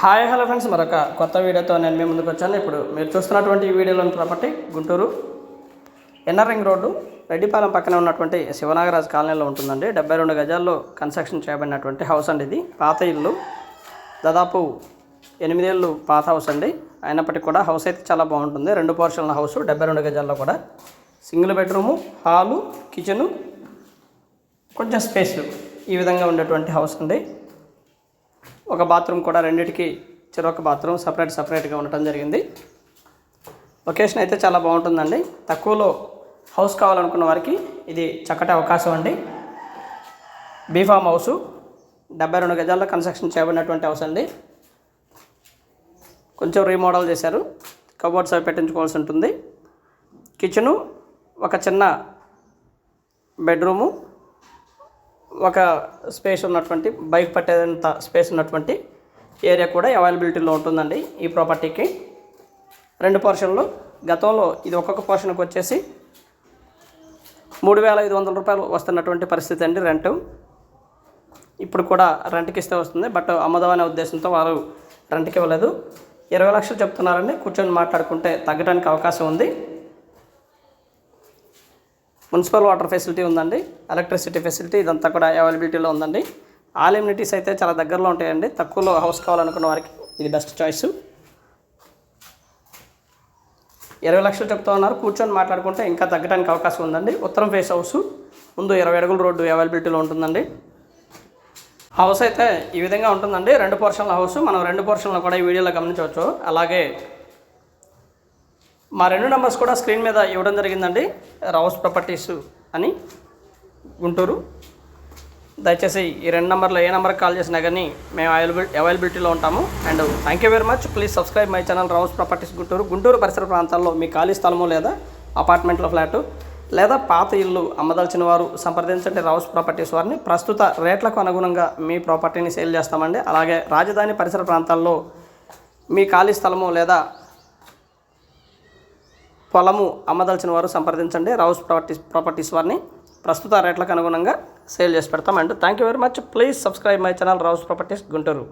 Hi hello friends, మరొక కొత్త వీడియోతో నేను మీ ముందుకు వచ్చాను. ఇప్పుడు మీరు చూస్తున్నటువంటి ఈ వీడియోలోని property Guntur NR ring road Reddipalem పక్కన ఉన్నటువంటి శివనాగరాజ్ కాలనీలో ఉంటుందండి. 72 గజాల్లో కన్స్ట్రక్షన్ చేయబడినటువంటి హౌస్ అండి. ఇది పాత ఇల్లు, దాదాపు 8 ఏళ్ళు పాత హౌస్ అండి. అయినప్పటికీ కూడా హౌస్ అయితే చాలా బాగుంటుంది. 2 పోర్షన్ల హౌస్, 72 గజాల్లో కూడా సింగిల్ బెడ్రూము, హాలు, కిచెను, కొంచెం స్పేస్ ఈ విధంగా ఉండేటువంటి హౌస్ అండి. ఒక బాత్రూమ్ కూడా, రెండింటికి చెరొక బాత్రూమ్ సపరేట్గా ఉండటం జరిగింది. లొకేషన్ అయితే చాలా బాగుంటుందండి. తక్కువలో హౌస్ కావాలనుకున్న వారికి ఇది చక్కటి అవకాశం అండి. బీఫామ్ హౌసు, 72 గజాల్లో కన్స్ట్రక్షన్ చేయబడినటువంటి హౌస్ అండి. కొంచెం రీమోడల్ చేశారు, కబోర్డ్స్ అవి పెట్టించుకోవాల్సి ఉంటుంది. కిచెను, ఒక చిన్న బెడ్రూము, ఒక స్పేస్ ఉన్నటువంటి బైక్ పట్టేంత స్పేస్ ఉన్నటువంటి ఏరియా కూడా అవైలబిలిటీలో ఉంటుందండి ఈ ప్రాపర్టీకి. 2 పోర్షన్లు. గతంలో ఇది ఒక్కొక్క పోర్షన్కి వచ్చేసి 3,500 రూపాయలు వస్తున్నటువంటి పరిస్థితి అండి రెంట్. ఇప్పుడు కూడా రెంట్కి ఇస్తే వస్తుంది, బట్ అమ్మదమనే ఉద్దేశంతో వారు రెంట్కి ఇవ్వలేదు. 20 లక్షలు చెప్తున్నారండి. కూర్చొని మాట్లాడుకుంటే తగ్గడానికి అవకాశం ఉంది. మున్సిపల్ వాటర్ ఫెసిలిటీ ఉందండి, ఎలక్ట్రిసిటీ ఫెసిలిటీ ఇదంతా కూడా అవైలబిలిటీలో ఉందండి. ఆల్ ఎమ్యూనిటీస్ అయితే చాలా దగ్గరలో ఉంటాయండి. తక్కువలో హౌస్ కావాలనుకున్న వారికి ఇది బెస్ట్ చాయిస్. 20 లక్షలు చెప్తా ఉన్నారు. కూర్చొని మాట్లాడుకుంటే ఇంకా తగ్గడానికి అవకాశం ఉందండి. ఉత్తరం ఫేస్ హౌస్, ముందు 20 అడుగుల రోడ్డు అవైలబిలిటీలో ఉంటుందండి. హౌస్ అయితే ఈ విధంగా ఉంటుందండి. 2 పోర్షన్ల హౌస్. మనం 2 పోర్షన్లు కూడా ఈ వీడియోలో గమనించవచ్చు. అలాగే మా 2 నెంబర్స్ కూడా స్క్రీన్ మీద ఇవ్వడం జరిగిందండి. రావుస్ ప్రాపర్టీస్ అని గుంటూరు. దయచేసి ఈ 2 నెంబర్లో ఏ నెంబర్కి కాల్ చేసినా కానీ మేము అవైలబిలిటీలో ఉంటాము. And thank you very much. Please subscribe my channel Rao's properties Guntur. Guntur పరిసర ప్రాంతాల్లో మీ ఖాళీ స్థలము లేదా అపార్ట్మెంట్లో ఫ్లాటు లేదా పాత ఇల్లు అమ్మదలిచిన వారు సంప్రదించండి రావుస్ ప్రాపర్టీస్ వారిని. ప్రస్తుత రేట్లకు అనుగుణంగా మీ ప్రాపర్టీని సేల్ చేస్తామండి. అలాగే రాజధాని పరిసర ప్రాంతాల్లో మీ ఖాళీ స్థలము లేదా పొలము అమ్మదలిచిన వారు సంప్రదించండి రావుస్ ప్రాపర్టీస్ వారిని. ప్రస్తుత రేట్లకు అనుగుణంగా సేల్ చేసి పెడతాం. And thank you very much. Please subscribe my channel Rao's properties Guntur.